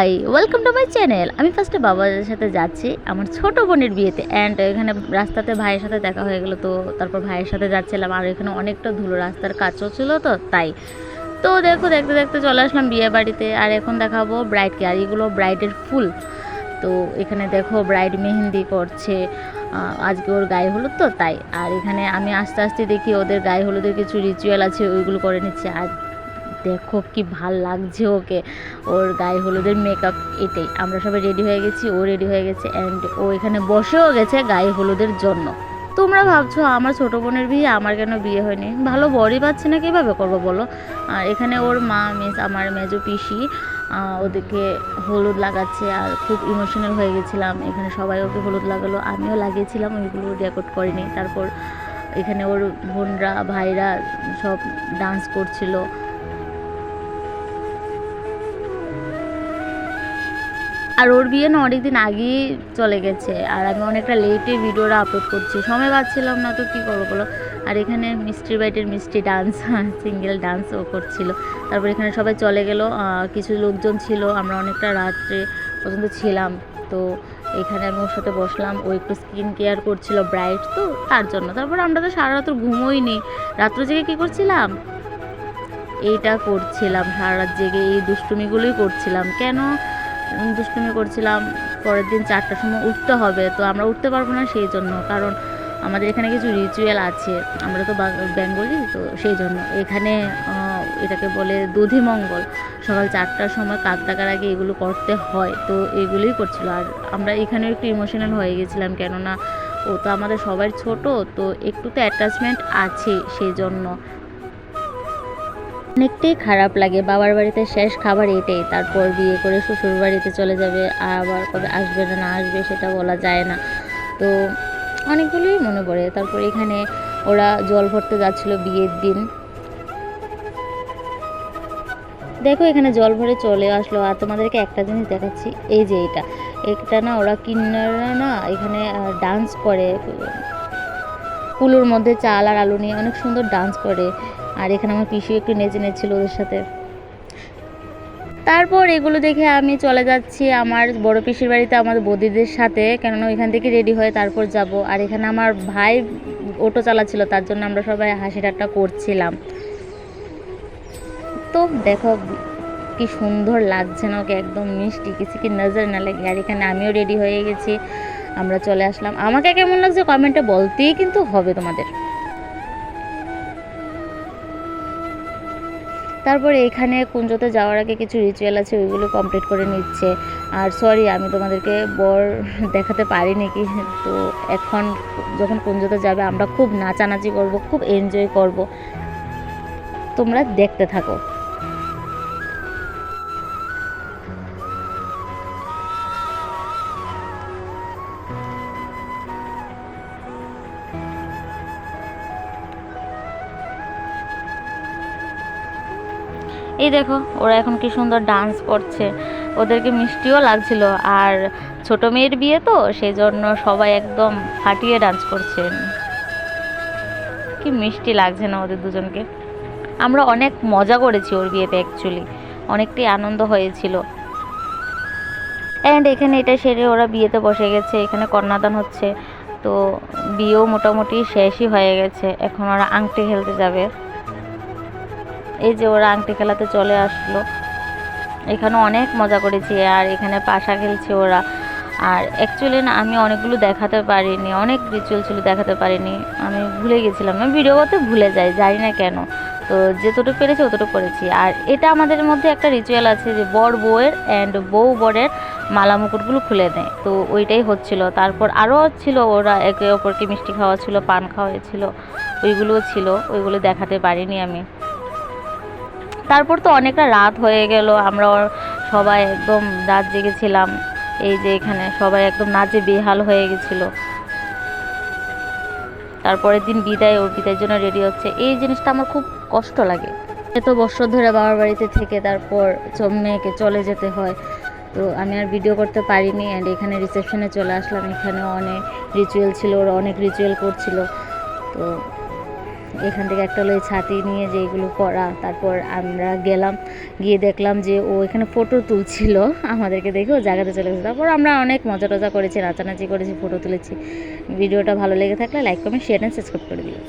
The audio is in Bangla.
High, welcome to my channel. আমি ফার্স্টে বাবার সাথে যাচ্ছি আমার ছোট বোনের বিয়েতে, অ্যান্ড এখানে রাস্তাতে ভাইয়ের সাথে দেখা হয়ে গেলো। তো তারপর ভাইয়ের সাথে যাচ্ছিলাম, আর এখানে অনেকটা ধুলো, রাস্তার কাজও ছিল তো তাই। তো দেখো, দেখতে দেখতে চলে আসলাম বিয়ে বাড়িতে। আর এখন দেখাবো ব্রাইডকে, আর এগুলো ব্রাইডের ফুল। তো এখানে দেখো ব্রাইড মেহেন্দি করছে, আজকে ওর গায়ে হলুদ তো তাই। আর এখানে আমি আস্তে আস্তে দেখি ওদের গায়ে হলুদের কিছু রিচুয়াল আছে, ওইগুলো করে নিচ্ছে। আর দেখো কি ভাল লাগছে ওকে, ওর গায়ে হলুদের মেকআপ। এটাই আমরা সবাই রেডি হয়ে গেছি, ও রেডি হয়ে গেছে, অ্যান্ড ও এখানে বসেও গেছে গায়ে হলুদের জন্য। তোমরা ভাবছো আমার ছোটো বোনের বিয়ে, আমার কেন বিয়ে হয়নি, ভালো বরই পাচ্ছি না, কীভাবে করবো বলো। আর এখানে ওর মা আমার মেজো পিসি ওদেরকে হলুদ লাগাচ্ছে, আর খুব ইমোশনাল হয়ে গেছিলাম। এখানে সবাই ওকে হলুদ লাগালো, আমিও লাগিয়েছিলাম, ওইগুলো রেকর্ড করিনি। তারপর এখানে ওর বোনরা ভাইরা সব ডান্স করছিল। আর ওর বিয়ে না অনেকদিন আগেই চলে গেছে, আর আমি অনেকটা লেটে ভিডিওটা আপলোড করছি, সময় পাচ্ছিলাম না, তো কী করবো বলো। আর এখানে মিষ্টি বাইটের মিষ্টি ডান্স, সিঙ্গেল ডান্স ও করছিল। তারপর এখানে সবাই চলে গেল, কিছু লোকজন ছিল, আমরা অনেকটা রাত্রে পর্যন্ত ছিলাম। তো এখানে আমি ওর সাথে বসলাম, ও একটু স্কিন কেয়ার করছিল ব্রাইট, তো তার জন্য। তারপর আমরা তো সারা রাত ঘুমোইনি, রাত্র জেগে কী করছিলাম, এইটা করছিলাম, সারা রাত জেগে এই দুষ্টুমিগুলোই করছিলাম। কেন দুষ্টুমি করছিলাম, পরের দিন 4টার সময় উঠতে হবে, তো আমরা উঠতে পারবো না সেই জন্য, কারণ আমাদের এখানে কিছু রিচুয়াল আছে, আমরা তো বেঙ্গলি, তো সেই জন্য এখানে এটাকে বলে দধিমঙ্গল। সকাল 4টার সময় কাক ডাকার আগে এগুলো করতে হয়, তো এগুলোই করছিল। আর আমরা এখানে একটু ইমোশনাল হয়ে গেছিলাম, কেননা ও তো আমাদের সবার ছোট, তো একটু তো অ্যাটাচমেন্ট আছে সেই জন্য। অনেকটাই খারাপ লাগে, বাবার বাড়িতে শেষ খাবার এটাই, তারপর বিয়ে করে শ্বশুর বাড়িতে চলে যাবে, আবার কবে আসবে না আসবে সেটা বলা যায় না। তো অনেকগুলোই মনে পড়ে। তারপর এখানে ওরা জল ভরতে যাচ্ছিলো বিয়ের দিন, দেখো এখানে জল ভরে চলে আসলো। আর তোমাদেরকে একটা জিনিস দেখাচ্ছি, এই যে এটা না ওরা কিন্নাররা না এখানে ডান্স করে, কুলোর মধ্যে চাল আর আলু নিয়ে অনেক সুন্দর ডান্স করে। আর এখানে আমার পিসি একটু নেচে নেছিল ওদের সাথে। তারপর এগুলো দেখে আমি চলে যাচ্ছি আমার বড় পিসির বাড়িতে আমার বৌদিদের সাথে, কেননা ওইখান থেকে রেডি হয়ে তারপর যাব। আর এখানে আমার ভাই অটো চালাচ্ছিল, তার জন্য আমরা সবাই হাসি ঠাট্টা করছিলাম। তো দেখো কি সুন্দর লাগছে না ওকে, একদম মিষ্টি, কিছু কি নজর না লাগে। আর এখানে আমিও রেডি হয়ে গেছি, আমরা চলে আসলাম। আমাকে কেমন লাগছে কমেন্টে বলতেই কিন্তু হবে তোমাদের। তারপরে এখানে কুঞ্জতে যাওয়ার আগে কিছু রিচুয়াল আছে, ওইগুলো কমপ্লিট করে নিচ্ছে। আর সরি আমি তোমাদেরকে বর দেখাতে পারিনি কি। তো এখন যখন কুঞ্জতে যাবে আমরা খুব নাচানাচি করব, খুব এনজয় করব, তোমরা দেখতে থাকো। এই দেখো ওরা এখন কি সুন্দর ডান্স করছে, ওদেরকে মিষ্টিও লাগছিল। আর ছোট মেয়ের বিয়ে তো সেই জন্য সবাই একদম ফাটিয়ে ডান্স করছেন, কি মিষ্টি লাগছে না ওদের দুজনকে। আমরা অনেক মজা করেছি ওর বিয়েতে, অ্যাকচুয়ালি অনেকটাই আনন্দ হয়েছিল। অ্যান্ড এখানে এটা সেরে ওরা বিয়েতে বসে গেছে, এখানে কন্যাদান হচ্ছে। তো বিয়েও মোটামুটি শেষই হয়ে গেছে, এখন ওরা আংটি খেলতে যাবে। এই যে ওরা আংটি খেলাতে চলে আসলো, এখানে অনেক মজা করেছি। আর এখানে পাশা খেলছে ওরা। আর অ্যাকচুয়ালি না আমি অনেকগুলো দেখাতে পারিনি, অনেক রিচুয়াল ছিল দেখাতে পারিনি, আমি ভুলে গেছিলাম, আমি ভিডিও করতে ভুলে যাই, জানি না কেন। তো যেতটুকু পেরেছি অতটুকু করেছি। আর এটা আমাদের মধ্যে একটা রিচুয়াল আছে যে বর বউয়ের অ্যান্ড বউ বরের মালা মুকুটগুলো খুলে দেয়, তো ওইটাই হচ্ছিল। তারপর আরও ছিল, ওরা একে অপরকে মিষ্টি খাওয়া ছিল, পান খাওয়া ছিল, ওইগুলোও ছিল, ওইগুলো দেখাতে পারিনি আমি। তারপর তো অনেকটা রাত হয়ে গেল, আমরা সবাই একদম রাত জেগেছিলাম। এই যে এখানে সবাই একদম নাচে বেহাল হয়ে গেছিলো। তারপরের দিন বিদায়, ওর বিদায়ের জন্য রেডি হচ্ছে। এই জিনিসটা আমার খুব কষ্ট লাগে, এত বছর ধরে বাবার বাড়িতে থেকে তারপর মেয়েকে চলে যেতে হয়। তো আমি আর ভিডিও করতে পারিনি। অ্যান্ড এখানে রিসেপশনে চলে আসলাম, এখানে অনেক রিচুয়াল ছিল, ওরা অনেক রিচুয়াল করছিল। তো এখান থেকে একটা হলো এই ছাতি নিয়ে যেগুলো করা। তারপর আমরা গেলাম, গিয়ে দেখলাম যে ও এখানে ফটো তুলছিল, আমাদেরকে দেখে ও জায়গাতে চলে গেছে। তারপর আমরা অনেক মজা টজা করেছি, নাচানাচি করেছি, ফটো তুলেছি। ভিডিওটা ভালো লেগে থাকলে like comment share and subscribe করে দিও।